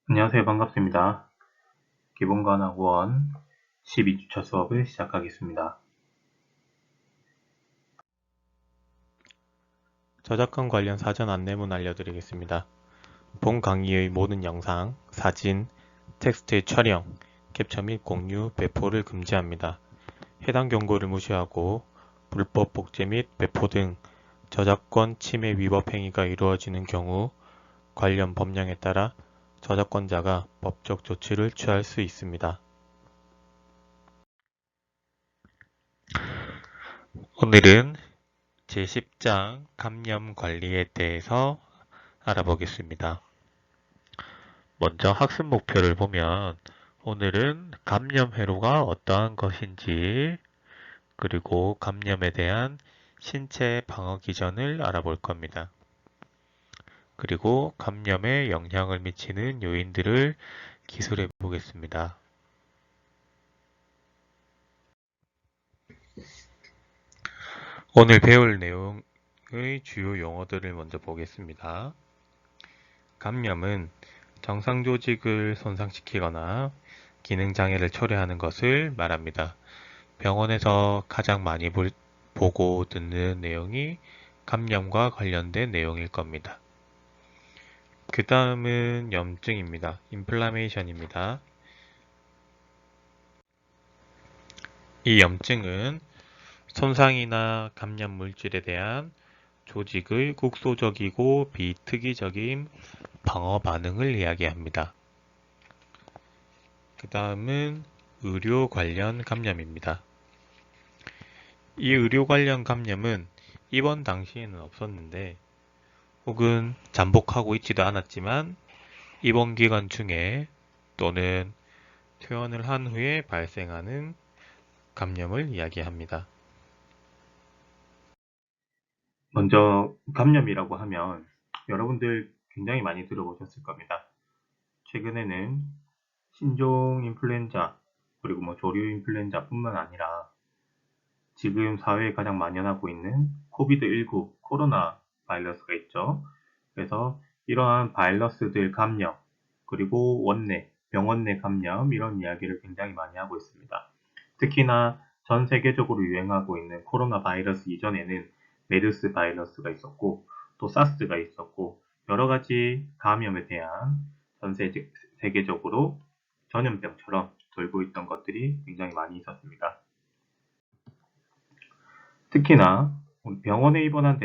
안녕하세요. 반갑습니다. 기본관학원 12주차 수업을 시작하겠습니다. 저작권 관련 사전 안내문 알려드리겠습니다. 본 강의의 모든 영상, 사진, 텍스트의 촬영, 캡처 및 공유, 배포를 금지합니다. 해당 경고를 무시하고 불법 복제 및 배포 등 저작권 침해 위법 행위가 이루어지는 경우 관련 법령에 따라 저작권자가 법적 조치를 취할 수 있습니다. 오늘은 제10장 감염 관리에 대해서 알아보겠습니다. 먼저 학습 목표를 보면 오늘은 감염 회로가 어떠한 것인지 그리고 감염에 대한 신체 방어 기전을 알아볼 겁니다. 그리고 감염에 영향을 미치는 요인들을 기술해 보겠습니다. 오늘 배울 내용의 주요 용어들을 먼저 보겠습니다. 감염은 정상 조직을 손상시키거나 기능장애를 초래하는 것을 말합니다. 병원에서 가장 많이 보고 듣는 내용이 감염과 관련된 내용일 겁니다. 그 다음은 염증입니다. 인플라메이션입니다. 이 염증은 손상이나 감염 물질에 대한 조직의 국소적이고 비특이적인 방어 반응을 이야기합니다. 그 다음은 의료 관련 감염입니다. 이 의료 관련 감염은 입원 당시에는 없었는데 혹은 잠복하고 있지도 않았지만 입원 기간 중에 또는 퇴원을 한 후에 발생하는 감염을 이야기합니다. 먼저 감염이라고 하면 여러분들 굉장히 많이 들어보셨을 겁니다. 최근에는 신종 인플루엔자 그리고 조류 인플루엔자뿐만 아니라 지금 사회에 가장 만연하고 있는 코비드19 코로나 바이러스가 있죠. 그래서 이러한 바이러스들 감염 그리고 원내 병원 내 감염 이런 이야기를 굉장히 많이 하고 있습니다. 특히나 전 세계적으로 유행하고 있는 코로나 바이러스 이전에는 메르스 바이러스가 있었고 또 사스가 있었고 여러 가지 감염에 대한 전 세계적으로 전염병처럼 돌고 있던 것들이 굉장히 많이 있었습니다. 특히나 병원에 입원한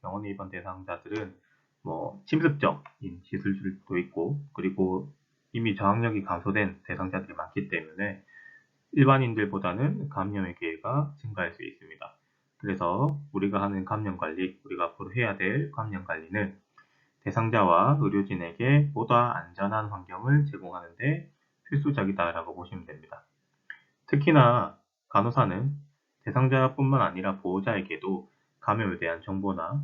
병원에 입원 대상자들은 침습적인 시술들도 있고 그리고 이미 저항력이 감소된 대상자들이 많기 때문에 일반인들보다는 감염의 기회가 증가할 수 있습니다. 그래서 우리가 하는 감염 관리, 우리가 앞으로 해야 될 감염 관리는 대상자와 의료진에게 보다 안전한 환경을 제공하는 데 필수적이다라고 보시면 됩니다. 특히나 간호사는 대상자뿐만 아니라 보호자에게도 감염에 대한 정보나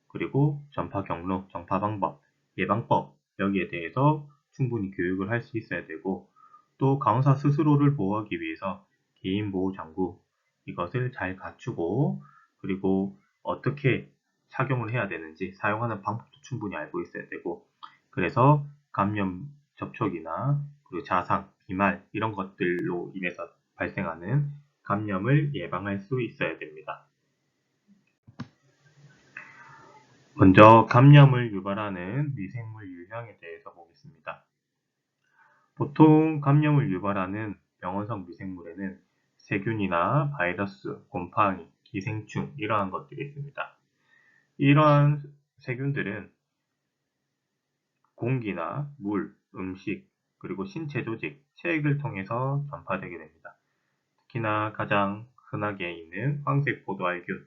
그리고 전파 경로, 전파 방법, 예방법 여기에 대해서 충분히 교육을 할 수 있어야 되고 또 간호사 스스로를 보호하기 위해서 개인보호 장구 이것을 잘 갖추고 그리고 어떻게 착용을 해야 되는지 사용하는 방법도 충분히 알고 있어야 되고 그래서 감염 접촉이나 그리고 자상, 비말 이런 것들로 인해서 발생하는 감염을 예방할 수 있어야 됩니다. 먼저 감염을 유발하는 미생물 유형에 대해서 보겠습니다. 보통 감염을 유발하는 병원성 미생물에는 세균이나 바이러스, 곰팡이, 기생충 이러한 것들이 있습니다. 이러한 세균들은 공기나 물, 음식, 그리고 신체 조직, 체액을 통해서 전파되게 됩니다. 특히나 가장 흔하게 있는 황색 포도알균,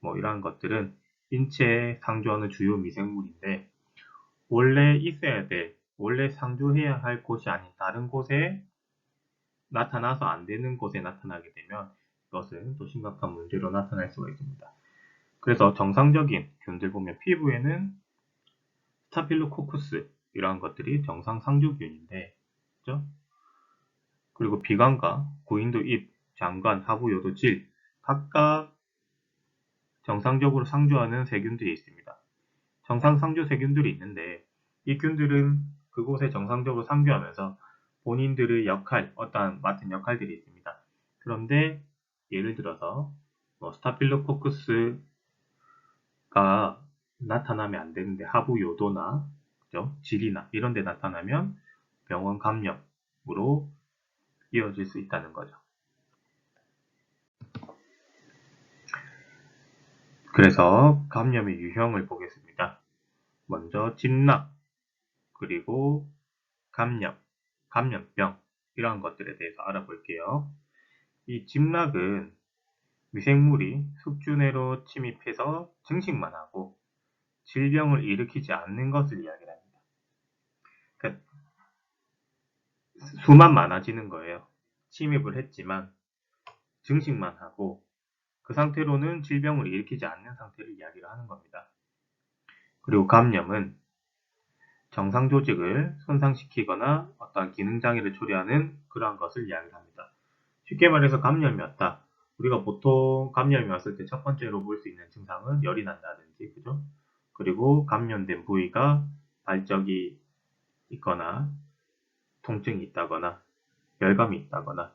이러한 것들은 인체에 상주하는 주요 미생물인데 원래 있어야 돼, 원래 상주해야 할 곳이 아닌 다른 곳에 나타나서 안 되는 곳에 나타나게 되면 이것은 또 심각한 문제로 나타날 수가 있습니다. 그래서 정상적인 균들 보면 피부에는 스타필로코쿠스 이러한 것들이 정상 상주균인데, 그죠? 그리고 비관과 고인도 입, 장관, 하부 요도 질 각각 정상적으로 상주하는 세균들이 있습니다. 정상 상주 세균들이 있는데 이 균들은 그곳에 정상적으로 상주하면서 본인들의 역할, 어떠한 맡은 역할들이 있습니다. 그런데 예를 들어서 스타필로코커스가 나타나면 안 되는데 하부 요도나 그죠? 질이나 이런 데 나타나면 병원 감염으로 이어질 수 있다는 거죠. 그래서 감염의 유형을 보겠습니다. 먼저 진락, 그리고 감염, 감염병 이러한 것들에 대해서 알아볼게요. 이 진락은 미생물이 숙주내로 침입해서 증식만 하고 질병을 일으키지 않는 것을 이야기합니다. 그러니까 수만 많아지는 거예요. 침입을 했지만 증식만 하고 그 상태로는 질병을 일으키지 않는 상태를 이야기를 하는 겁니다. 그리고 감염은 정상 조직을 손상시키거나 어떤 기능장애를 초래하는 그러한 것을 이야기합니다. 쉽게 말해서 감염이 왔다. 우리가 보통 감염이 왔을 때 첫 번째로 볼 수 있는 증상은 열이 난다든지, 그죠? 그리고 감염된 부위가 발적이 있거나, 통증이 있다거나, 열감이 있다거나,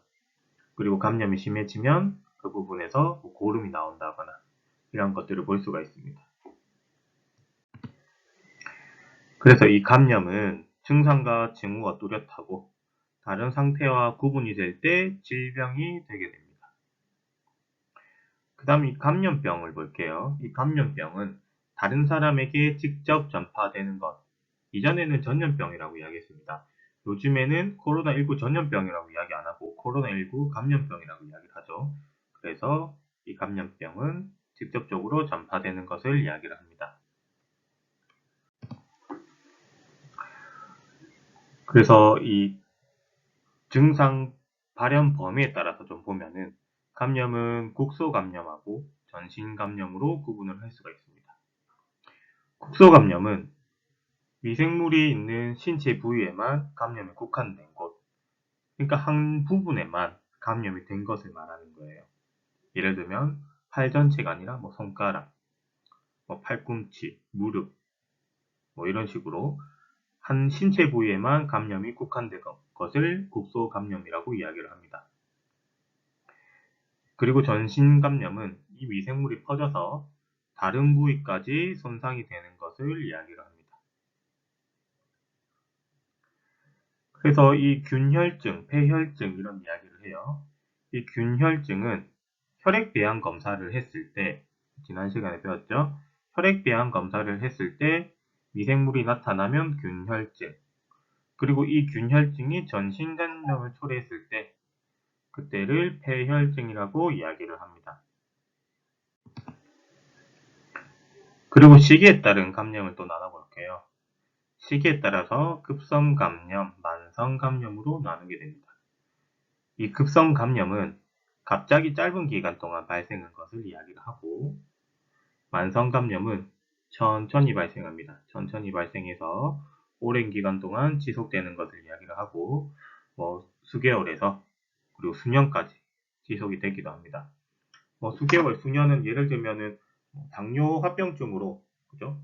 그리고 감염이 심해지면 그 부분에서 고름이 나온다거나, 이런 것들을 볼 수가 있습니다. 그래서 이 감염은 증상과 징후가 뚜렷하고 다른 상태와 구분이 될 때 질병이 되게 됩니다. 그 다음 이 감염병을 볼게요. 이 감염병은 다른 사람에게 직접 전파되는 것. 이전에는 전염병이라고 이야기했습니다. 요즘에는 코로나19 전염병이라고 이야기 안 하고 코로나19 감염병이라고 이야기를 하죠. 그래서 이 감염병은 직접적으로 전파되는 것을 이야기를 합니다. 그래서 이 증상 발현 범위에 따라서 좀 보면은 감염은 국소 감염하고 전신 감염으로 구분을 할 수가 있습니다. 국소 감염은 미생물이 있는 신체 부위에만 감염이 국한된 곳, 그러니까 한 부분에만 감염이 된 것을 말하는 거예요. 예를 들면 팔 전체가 아니라 손가락, 팔꿈치, 무릎, 이런 식으로 한 신체 부위에만 감염이 국한된 것을 국소 감염이라고 이야기를 합니다. 그리고 전신 감염은 이 미생물이 퍼져서 다른 부위까지 손상이 되는 것을 이야기를 합니다. 그래서 이 균혈증, 폐혈증 이런 이야기를 해요. 이 균혈증은 혈액배양 검사를 했을 때, 지난 시간에 배웠죠? 혈액배양 검사를 했을 때 미생물이 나타나면 균혈증, 그리고 이 균혈증이 전신 감염을 초래했을 때 그때를 폐혈증이라고 이야기를 합니다. 그리고 시기에 따른 감염을 또 나눠볼게요. 시기에 따라서 급성 감염, 만성 감염으로 나누게 됩니다. 이 급성 감염은 갑자기 짧은 기간 동안 발생한 것을 이야기를 하고, 만성 감염은 천천히 발생합니다. 천천히 발생해서 오랜 기간 동안 지속되는 것을 이야기를 하고, 수개월에서 그리고 수년까지 지속이 되기도 합니다. 수개월, 수년은 예를 들면은 당뇨 합병증으로, 그죠?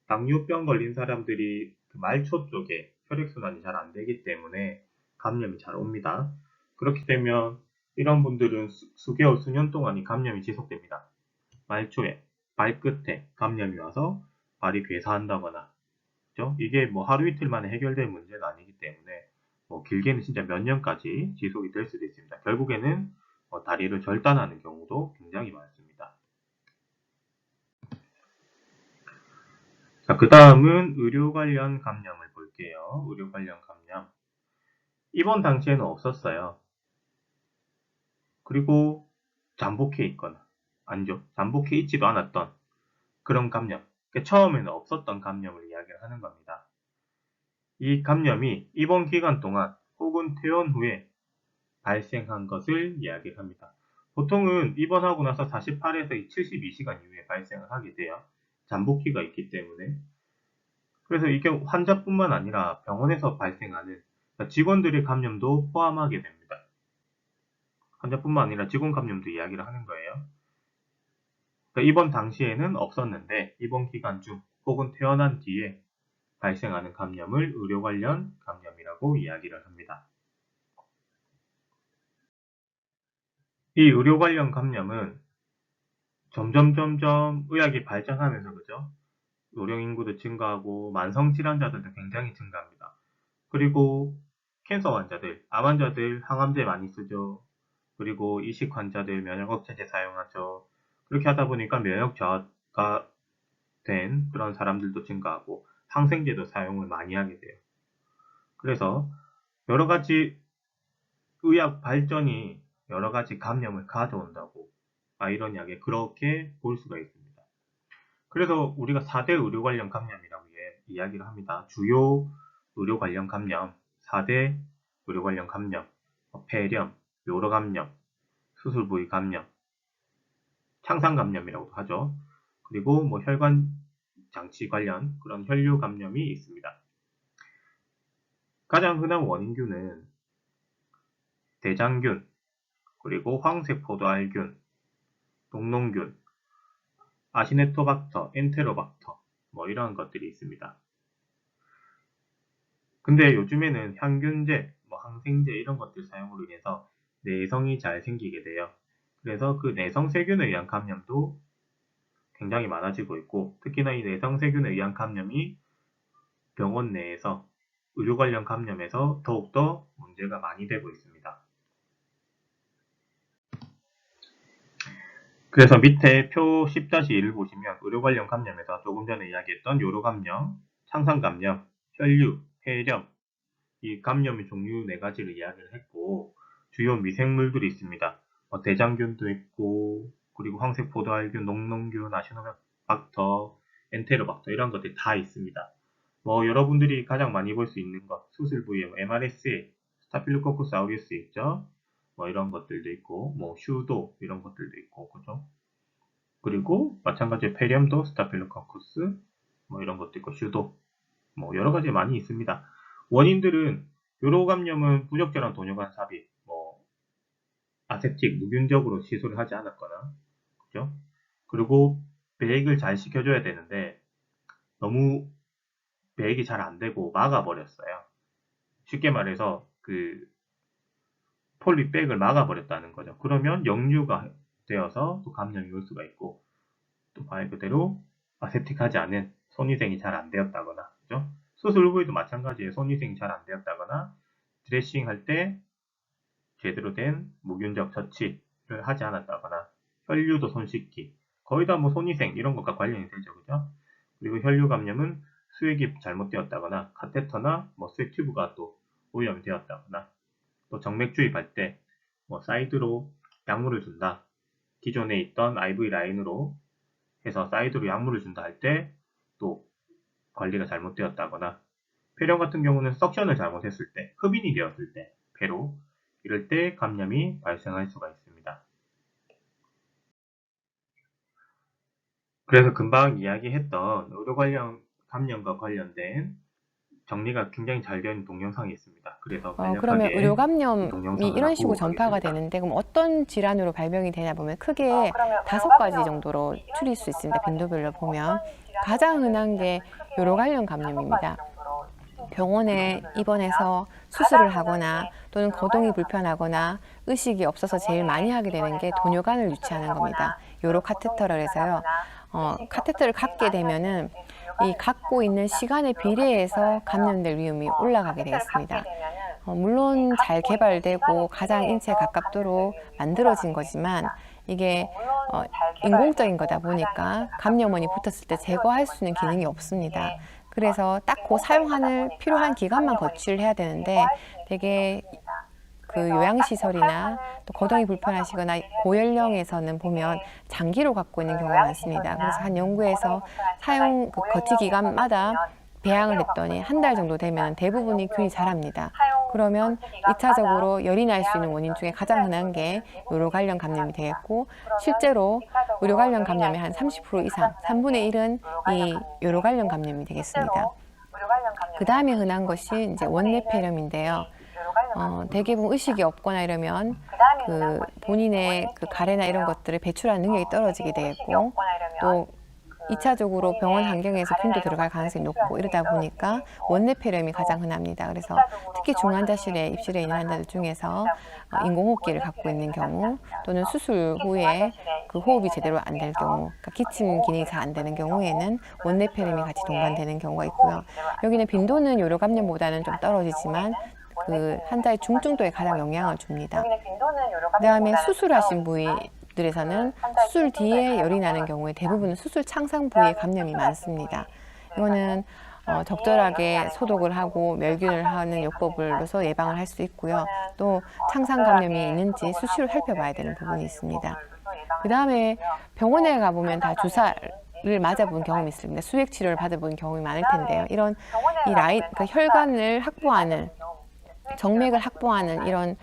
당뇨병 걸린 사람들이 그 말초 쪽에 혈액순환이 잘 안 되기 때문에 감염이 잘 옵니다. 그렇게 되면 이런 분들은 수개월, 수년 동안 이 감염이 지속됩니다. 말초에, 발끝에 감염이 와서 발이 괴사한다거나, 그죠? 이게 하루 이틀 만에 해결될 문제가 아니기 때문에 길게는 진짜 몇 년까지 지속이 될 수도 있습니다. 결국에는 다리를 절단하는 경우도 굉장히 많습니다. 자, 그 다음은 의료 관련 감염을 볼게요. 의료 관련 감염. 입원 당시에는 없었어요. 그리고 잠복해 있거나, 아니죠. 잠복해 있지도 않았던 그런 감염. 그러니까 처음에는 없었던 감염을 이야기를 하는 겁니다. 이 감염이 입원 기간 동안 혹은 퇴원 후에 발생한 것을 이야기를 합니다. 보통은 입원하고 나서 48에서 72시간 이후에 발생을 하게 돼요. 잠복기가 있기 때문에. 그래서 이게 환자뿐만 아니라 병원에서 발생하는 직원들의 감염도 포함하게 됩니다. 환자뿐만 아니라 직원 감염도 이야기를 하는 거예요. 그러니까 입원 당시에는 없었는데 입원 기간 중 혹은 퇴원한 뒤에 발생하는 감염을 의료 관련 감염이라고 이야기를 합니다. 이 의료 관련 감염은 점점 의학이 발전하면서 그죠? 노령 인구도 증가하고 만성 질환자들도 굉장히 증가합니다. 그리고 캔서 환자들, 암 환자들 항암제 많이 쓰죠. 그리고 이식 환자들 면역 억제제 사용하죠. 그렇게 하다 보니까 면역 저하가 된 그런 사람들도 증가하고 항생제도 사용을 많이 하게 돼요. 그래서 여러 가지 의학 발전이 여러 가지 감염을 가져온다고 아이러니하게 그렇게 볼 수가 있습니다. 그래서 우리가 4대 의료 관련 감염이라고 이야기를 합니다. 주요 의료 관련 감염, 4대 의료 관련 감염, 폐렴, 요로 감염, 수술 부위 감염, 창상 감염이라고도 하죠. 그리고 혈관 장치 관련 그런 혈류 감염이 있습니다. 가장 흔한 원인균은 대장균, 그리고 황색포도알균, 녹농균, 아시네토박터, 엔테로박터 이런 것들이 있습니다. 근데 요즘에는 향균제, 항생제 이런 것들 사용으로 인해서 내성이 잘 생기게 돼요. 그래서 그 내성세균에 의한 감염도 굉장히 많아지고 있고 특히나 이 내성세균에 의한 감염이 병원 내에서 의료 관련 감염에서 더욱더 문제가 많이 되고 있습니다. 그래서 밑에 표 10-1을 보시면 의료 관련 감염에서 조금 전에 이야기했던 요로 감염, 창상 감염, 혈류, 폐렴 이 감염의 종류 4가지를 이야기를 했고 주요 미생물들이 있습니다. 대장균도 있고 그리고 황색포도알균, 녹농균, 아시노박터, 엔테로박터 이런 것들이 다 있습니다. 여러분들이 가장 많이 볼 수 있는 것 수술 부위에 MRSA, 스타필로코쿠스 아우리우스 있죠. 이런 것들도 있고 슈도 이런 것들도 있고 그죠? 그리고 마찬가지로 폐렴도 스타필로코쿠스 이런 것도 있고 슈도 여러 가지 많이 있습니다. 원인들은 요로 감염은 부적절한 돈요관 삽입, 아세틱 무균적으로 시술을 하지 않았거나, 그죠? 그리고 배액을 잘 시켜줘야 되는데 너무 배액이 잘 안 되고 막아버렸어요. 쉽게 말해서 그 폴리백을 막아버렸다는 거죠. 그러면 역류가 되어서 또 감염이 올 수가 있고 또 말 그대로 아세틱하지 않은 손위생이 잘 안 되었다거나, 그죠? 수술 후에도 마찬가지예요. 손위생이 잘 안 되었다거나 드레싱 할 때 제대로 된 무균적 처치를 하지 않았다거나 혈류도 손 씻기 거의 다 손위생 이런 것과 관련이 되죠. 그죠? 그리고 혈류 감염은 수액이 잘못되었다거나 카테터나 수액 튜브가 또 오염이 되었다거나 또 정맥 주입할 때 사이드로 약물을 준다. 기존에 있던 IV 라인으로 해서 사이드로 약물을 준다 할 때 또 관리가 잘못되었다거나 폐렴 같은 경우는 석션을 잘못했을 때 흡인이 되었을 때 폐로 이럴 때 감염이 발생할 수가 있습니다. 그래서 금방 이야기했던 의료 관련 감염과 관련된 정리가 굉장히 잘 된 동영상이 있습니다. 그래서 그러면 간략하게 의료 이 감염이 동영상을 이런 하고 식으로 전파가 가겠습니다. 되는데 그럼 어떤 질환으로 발병이 되냐 보면 크게 5가지 정도로 추릴 수 있습니다. 빈도별로 보면 가장 흔한 게 요로 관련 감염입니다. 병원에 입원해서 수술을 하거나 또는 거동이 불편하거나 의식이 없어서 제일 많이 하게 되는 게 돈요관을 유치하는 겁니다. 요로 카테터를 해서요. 카테터를 갖게 되면은 이 갖고 있는 시간에 비례해서 감염될 위험이 올라가게 되어 있습니다. 물론 잘 개발되고 가장 인체에 가깝도록 만들어진 거지만 이게 인공적인 거다 보니까 감염원이 붙었을 때 제거할 수 있는 기능이 없습니다. 그래서 딱 그 사용하는 필요한 기간만 거치를 해야 되는데 되게 그 요양시설이나 또 거동이 불편하시거나 고연령에서는 보면 장기로 갖고 있는 경우가 많습니다. 그래서 한 연구에서 사용 거치 기간마다 배양을 했더니 한 달 정도 되면 대부분이 균이 자랍니다. 그러면 2차적으로 열이 날 수 있는 원인 중에 가장 흔한 게 요로 관련 감염이 되겠고 실제로 의료 관련 감염의 한 30% 이상, 3분의 1은 이 요로 관련 감염이 되겠습니다. 그 다음에 흔한 것이 이제 원내 폐렴인데요. 대개분 의식이 없거나 이러면 그 본인의 그 가래나 이런 것들을 배출하는 능력이 떨어지게 되겠고 또 2차적으로 병원 환경에서 균도 들어갈 가능성이 높고 이러다 보니까 원내 폐렴이 가장 흔합니다. 그래서 특히 중환자실에 입실해 있는 환자들 중에서 인공호흡기를 갖고 있는 경우 또는 수술 후에 그 호흡이 제대로 안 될 경우, 그러니까 기침 기능이 잘 안 되는 경우에는 원내 폐렴이 같이 동반되는 경우가 있고요. 여기는 빈도는 요로 감염보다는 좀 떨어지지만 그 환자의 중증도에 가장 영향을 줍니다. 그 다음에 수술하신 부위들에서는 수술 뒤에 열이 나는 경우에 대부분 수술 창상 부위에 감염이 많습니다. 이거는 적절하게 소독을 하고 멸균을 하는 요법으로서 예방을 할 수 있고요. 또 창상 감염이 있는지 수시로 살펴봐야 되는 부분이 있습니다. 그 다음에 병원에 가보면 다 주사를 맞아본 경험이 있습니다. 수액 치료를 받아본 경험이 많을 텐데요. 이런 이 라인, 그러니까 혈관을 확보하는, 정맥을 확보하는 이런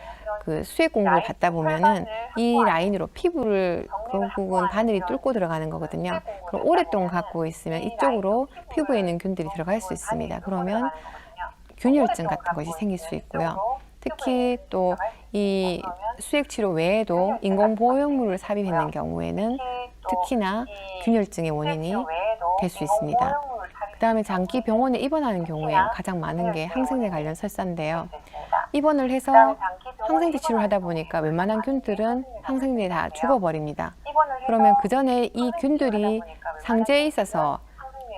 그 수액 공구를 받다 보면은 이 라인으로 피부를 결국은 바늘이 뚫고 들어가는 거거든요. 그럼 오랫동안 갖고 있으면 이쪽으로 피부에 있는 균들이 들어갈 수 있습니다. 그러면 균열증 같은 것이 생길 수 있고요. 특히 또 이 수액 치료 외에도 인공 보형물을 삽입했는 경우에는 특히나 균열증의 원인이 될 수 있습니다. 그 다음에 장기 병원에 입원하는 경우에 가장 많은 게 항생제 관련 설사인데요. 입원을 해서 항생제 치료를 하다 보니까 웬만한 균들은 항생제에 다 죽어버립니다. 그러면 그 전에 이 균들이 상자에 있어서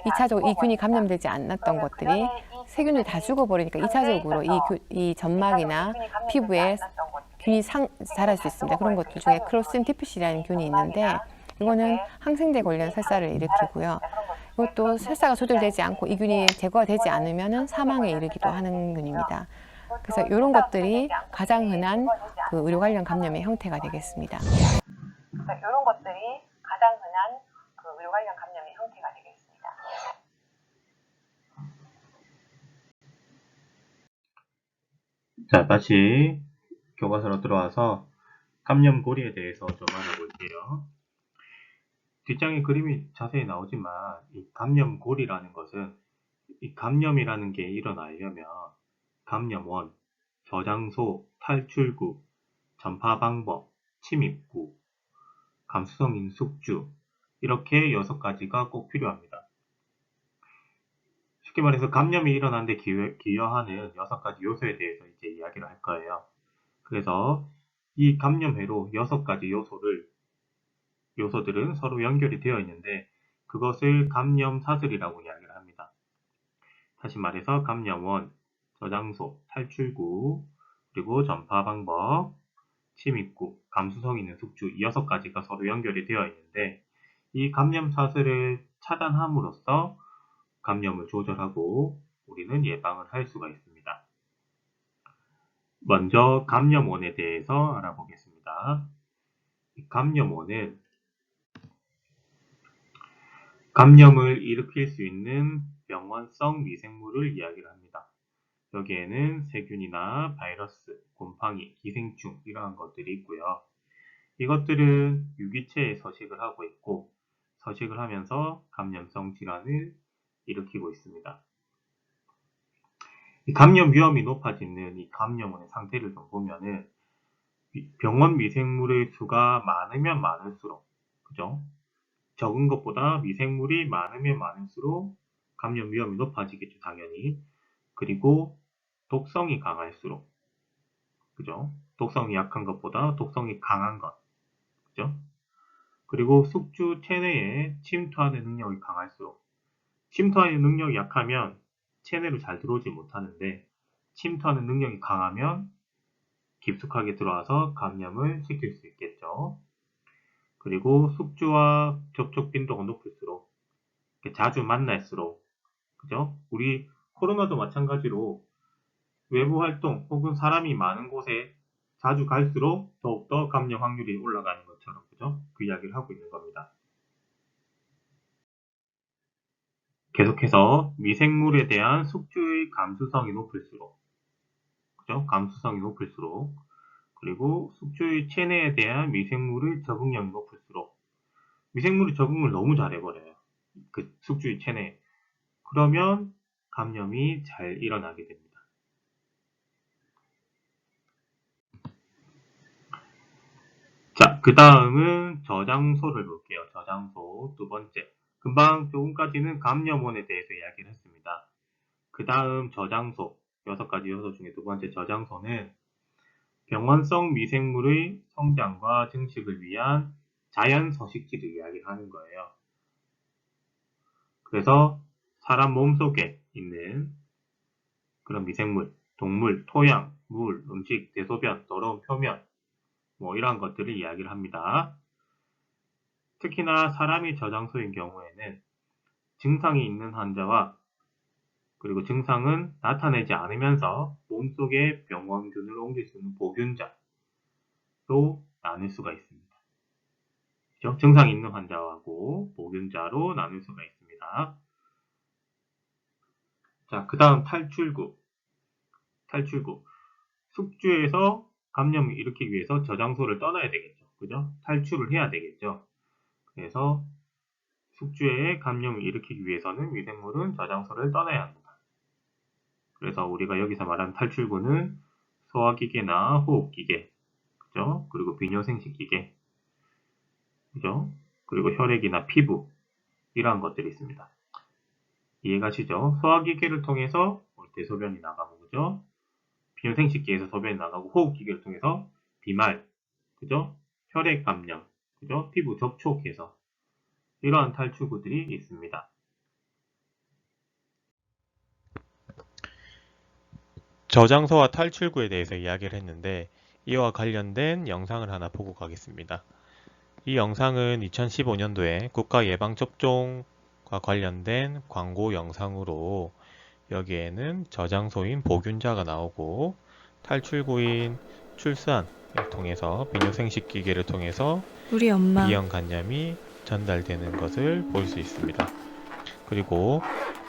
2차적으로 이 균이 감염되지 않았던 것들이 세균이 다 죽어버리니까 2차적으로 이 점막이나 피부에 균이 자랄 수 있습니다. 그런 것들 중에 클로스트리디움 디피실이라는 균이 있는데 이거는 항생제 관련 설사를 일으키고요. 이것도 설사가 조절되지 않고 이 균이 제거가 되지 않으면 사망에 이르기도 하는 균입니다. 그래서 이런 것들이 가장 흔한 그 의료 관련 감염의 형태가 되겠습니다. 이런 것들이 가장 흔한 그 의료 관련 감염의 형태가 되겠습니다. 자, 다시 교과서로 들어와서 감염고리에 대해서 좀 알아볼게요. 뒷장에 그림이 자세히 나오지만 이 감염고리라는 것은 이 감염이라는 게 일어나려면 감염원, 저장소, 탈출구, 전파 방법, 침입구, 감수성인 숙주 이렇게 6가지가 꼭 필요합니다. 쉽게 말해서 감염이 일어나는 데 기여하는 6가지 요소에 대해서 이제 이야기를 할 거예요. 그래서 이 감염회로 6가지 요소들은 서로 연결이 되어 있는데 그것을 감염 사슬이라고 이야기를 합니다. 다시 말해서 감염원, 저장소, 탈출구, 그리고 전파 방법, 침입구, 감수성 있는 숙주 이 6가지가 서로 연결이 되어 있는데 이 감염 사슬을 차단함으로써 감염을 조절하고 우리는 예방을 할 수가 있습니다. 먼저 감염원에 대해서 알아보겠습니다. 감염원은 감염을 일으킬 수 있는 병원성 미생물을 이야기를 합니다. 여기에는 세균이나 바이러스, 곰팡이, 기생충 이러한 것들이 있고요. 이것들은 유기체에 서식을 하고 있고 서식을 하면서 감염성 질환을 일으키고 있습니다. 이 감염 위험이 높아지는 이 감염원의 상태를 좀 보면은 병원 미생물의 수가 많으면 많을수록, 그죠? 적은 것보다 미생물이 많으면 많을수록 감염 위험이 높아지겠죠, 당연히. 그리고 독성이 강할수록, 그죠? 독성이 약한 것보다 독성이 강한 것, 그죠? 그리고 숙주 체내에 침투하는 능력이 강할수록, 침투하는 능력이 약하면 체내로 잘 들어오지 못하는데 침투하는 능력이 강하면 깊숙하게 들어와서 감염을 시킬 수 있겠죠. 그리고 숙주와 접촉 빈도가 높을수록 자주 만날수록, 그죠? 우리 코로나도 마찬가지로 외부 활동 혹은 사람이 많은 곳에 자주 갈수록 더욱더 감염 확률이 올라가는 것처럼, 그죠? 그 이야기를 하고 있는 겁니다. 계속해서 미생물에 대한 숙주의 감수성이 높을수록, 그죠? 감수성이 높을수록, 그리고 숙주의 체내에 대한 미생물의 적응력이 높을수록, 미생물이 적응을 너무 잘해버려요. 그 숙주의 체내에. 그러면 감염이 잘 일어나게 됩니다. 자, 그 다음은 저장소를 볼게요. 저장소 두 번째. 금방 조금까지는 감염원에 대해서 이야기를 했습니다. 그 다음 저장소, 6가지 요소 중에 두 번째 저장소는 병원성 미생물의 성장과 증식을 위한 자연 서식지를 이야기를 하는 거예요. 그래서 사람 몸속에 있는 그런 미생물, 동물, 토양, 물, 음식, 대소변, 더러운 표면, 뭐 이러한 것들을 이야기를 합니다. 특히나 사람이 저장소인 경우에는 증상이 있는 환자와 그리고 증상은 나타내지 않으면서 몸속에 병원균을 옮길 수 있는 보균자로 나눌 수가 있습니다. 그렇죠? 증상이 있는 환자하고 보균자로 나눌 수가 있습니다. 자, 그 다음 탈출구. 숙주에서 감염을 일으키기 위해서 저장소를 떠나야 되겠죠. 그죠? 탈출을 해야 되겠죠. 그래서 숙주에 감염을 일으키기 위해서는 미생물은 저장소를 떠나야 합니다. 그래서 우리가 여기서 말하는 탈출구는 소화기계나 호흡기계, 그죠? 그리고 비뇨생식기계, 그죠? 그리고 혈액이나 피부, 이러한 것들이 있습니다. 이해가시죠? 소화기계를 통해서 대소변이 나가고, 그죠? 비뇨생식기에서 소변이 나가고, 호흡기계를 통해서 비말, 그죠? 혈액 감염, 그죠? 피부 접촉해서 이러한 탈출구들이 있습니다. 저장소와 탈출구에 대해서 이야기를 했는데 이와 관련된 영상을 하나 보고 가겠습니다. 이 영상은 2015년도에 국가예방접종과 관련된 광고 영상으로 여기에는 저장소인 보균자가 나오고 탈출구인 출산을 통해서 비뇨생식기계를 통해서 우리 엄마 B형 간염이 전달되는 것을 볼 수 있습니다. 그리고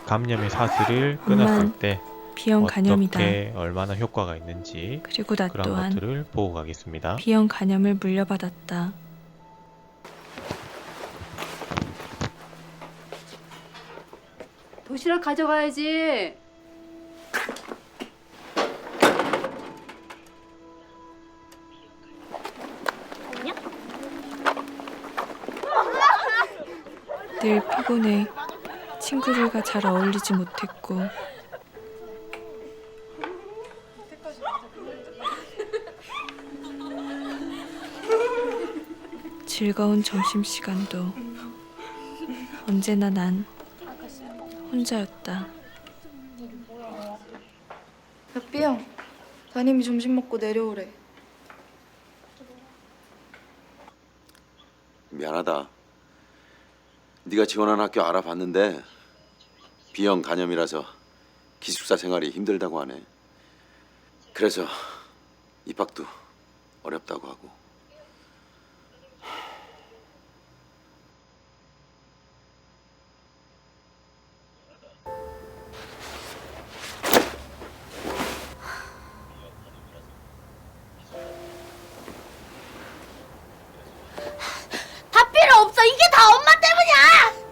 감염의 사슬을 끊었을 때 B형 간염이다. 어떻게 얼마나 효과가 있는지 그리고 나 그런 또한 것들을 보고 가겠습니다. B형 간염을 물려받았다. 도시락 가져가야지. 늘 피곤해. 친구들과 잘 어울리지 못했고 즐거운 점심시간도 언제나 난 혼자였다. 야, B형, 담임이 점심 먹고 내려오래. 미안하다. 네가 지원한 학교 알아봤는데 B형 간염이라서 기숙사 생활이 힘들다고 하네. 그래서 입학도 어렵다고 하고. 다 필요 없어. 이게 다 엄마 때문이야.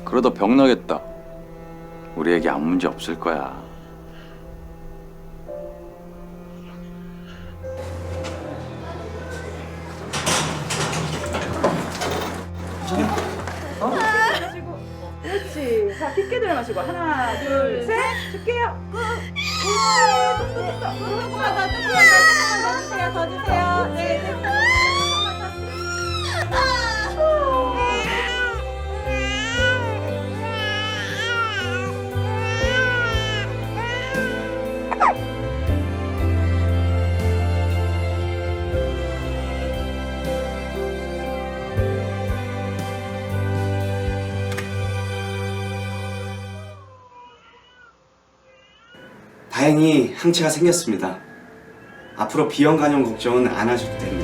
그러다 병 나겠다. 우리 애기 아무 문제 없을 거야. 그렇지. 자, 깊게 들어마시고 하나, 둘, 셋. 줄게요. 조금만 더 주세요. 더 주세요. 네, 됐어요. 다행히 항체가 생겼습니다. 앞으로 B형 간염 걱정은 안 하셔도 됩니다.